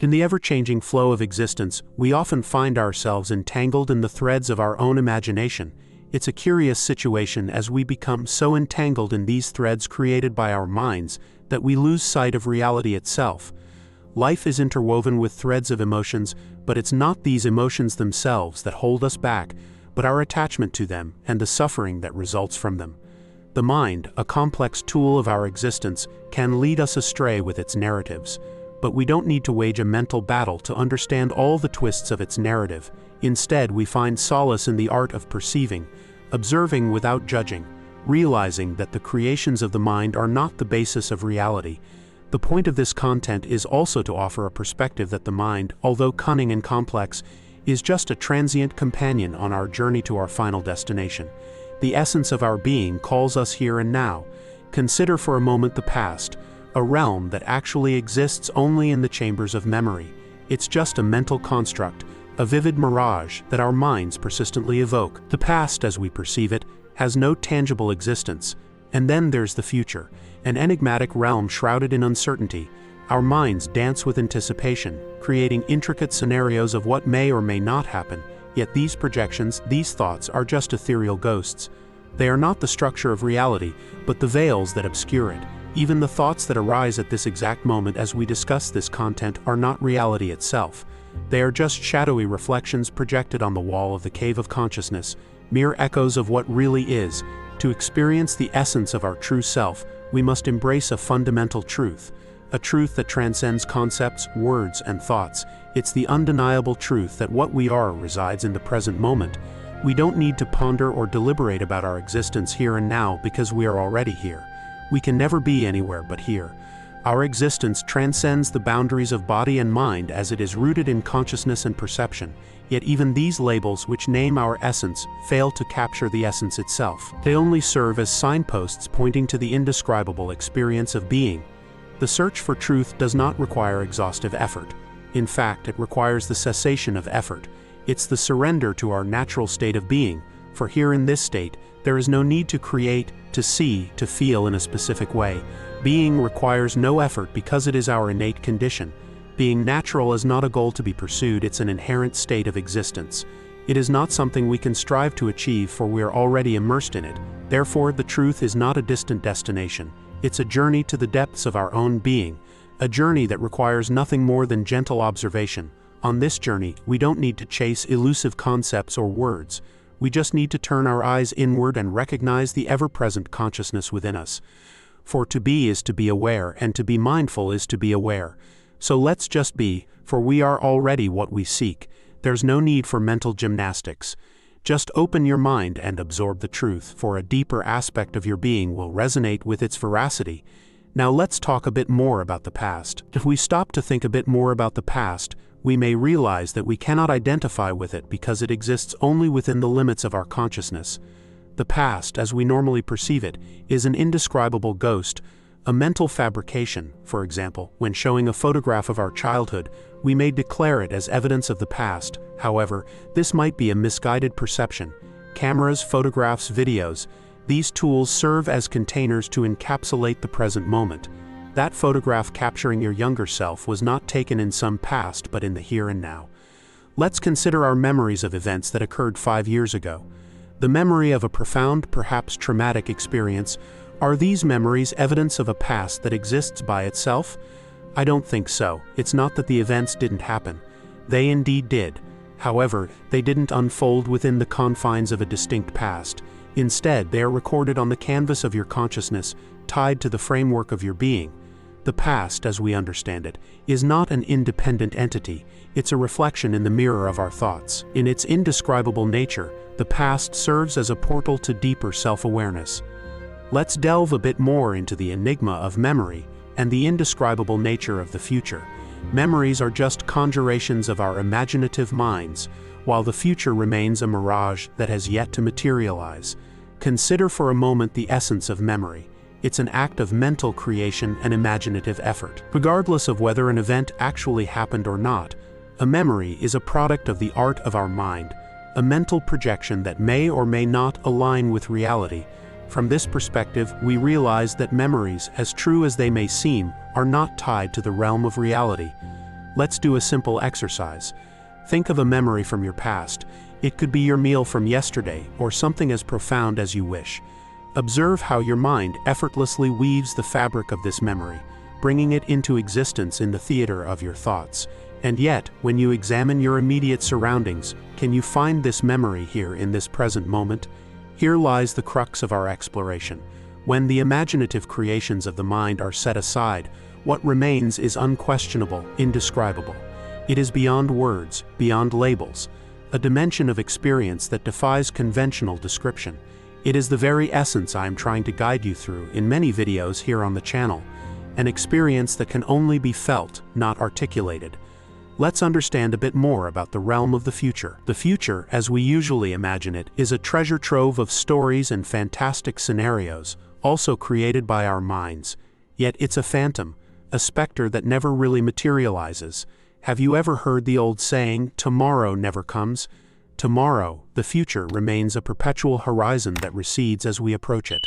In the ever-changing flow of existence, we often find ourselves entangled in the threads of our own imagination. It's a curious situation as we become so entangled in these threads created by our minds that we lose sight of reality itself. Life is interwoven with threads of emotions, but it's not these emotions themselves that hold us back, but our attachment to them and the suffering that results from them. The mind, a complex tool of our existence, can lead us astray with its narratives. But we don't need to wage a mental battle to understand all the twists of its narrative. Instead, we find solace in the art of perceiving, observing without judging, realizing that the creations of the mind are not the basis of reality. The point of this content is also to offer a perspective that the mind, although cunning and complex, is just a transient companion on our journey to our final destination. The essence of our being calls us here and now. Consider for a moment the past, a realm that actually exists only in the chambers of memory. It's just a mental construct, a vivid mirage that our minds persistently evoke. The past, as we perceive it, has no tangible existence. And then there's the future, an enigmatic realm shrouded in uncertainty. Our minds dance with anticipation, creating intricate scenarios of what may or may not happen. Yet these projections, these thoughts, are just ethereal ghosts. They are not the structure of reality, but the veils that obscure it. Even the thoughts that arise at this exact moment as we discuss this content are not reality itself. They are just shadowy reflections projected on the wall of the cave of consciousness, mere echoes of what really is. To experience the essence of our true self, we must embrace a fundamental truth, a truth that transcends concepts, words, and thoughts. It's the undeniable truth that what we are resides in the present moment. We don't need to ponder or deliberate about our existence here and now because we are already here. We can never be anywhere but here. Our existence transcends the boundaries of body and mind as it is rooted in consciousness and perception. Yet even these labels which name our essence fail to capture the essence itself. They only serve as signposts pointing to the indescribable experience of being. The search for truth does not require exhaustive effort. In fact, it requires the cessation of effort. It's the surrender to our natural state of being, for here in this state, there is no need to create, to see, to feel in a specific way. Being requires no effort because it is our innate condition. Being natural is not a goal to be pursued, it's an inherent state of existence. It is not something we can strive to achieve, for we are already immersed in it. Therefore, the truth is not a distant destination. It's a journey to the depths of our own being, a journey that requires nothing more than gentle observation. On this journey, we don't need to chase elusive concepts or words. We just need to turn our eyes inward and recognize the ever-present consciousness within us. For to be is to be aware, and to be mindful is to be aware. So let's just be, for we are already what we seek. There's no need for mental gymnastics. Just open your mind and absorb the truth, for a deeper aspect of your being will resonate with its veracity. Now let's talk a bit more about the past. If we stop to think a bit more about the past, we may realize that we cannot identify with it because it exists only within the limits of our consciousness. The past, as we normally perceive it, is an indescribable ghost, a mental fabrication. For example, when showing a photograph of our childhood, we may declare it as evidence of the past. However, this might be a misguided perception. Cameras, photographs, videos, these tools serve as containers to encapsulate the present moment. That photograph capturing your younger self was not taken in some past but in the here and now. Let's consider our memories of events that occurred 5 years ago. The memory of a profound, perhaps traumatic experience. Are these memories evidence of a past that exists by itself? I don't think so. It's not that the events didn't happen. They indeed did. However, they didn't unfold within the confines of a distinct past. Instead, they are recorded on the canvas of your consciousness, tied to the framework of your being. The past, as we understand it, is not an independent entity. It's a reflection in the mirror of our thoughts. In its indescribable nature, the past serves as a portal to deeper self-awareness. Let's delve a bit more into the enigma of memory and the indescribable nature of the future. Memories are just conjurations of our imaginative minds, while the future remains a mirage that has yet to materialize. Consider for a moment the essence of memory. It's an act of mental creation and imaginative effort. Regardless of whether an event actually happened or not, a memory is a product of the art of our mind, a mental projection that may or may not align with reality. From this perspective, we realize that memories, as true as they may seem, are not tied to the realm of reality. Let's do a simple exercise. Think of a memory from your past. It could be your meal from yesterday or something as profound as you wish. Observe how your mind effortlessly weaves the fabric of this memory, bringing it into existence in the theater of your thoughts. And yet, when you examine your immediate surroundings, can you find this memory here in this present moment? Here lies the crux of our exploration. When the imaginative creations of the mind are set aside, what remains is unquestionable, indescribable. It is beyond words, beyond labels, a dimension of experience that defies conventional description. It is the very essence I am trying to guide you through in many videos here on the channel, an experience that can only be felt, not articulated. Let's understand a bit more about the realm of the future. The future, as we usually imagine it, is a treasure trove of stories and fantastic scenarios, also created by our minds. Yet it's a phantom, a specter that never really materializes. Have you ever heard the old saying, "Tomorrow never comes"? Tomorrow, the future, remains a perpetual horizon that recedes as we approach it.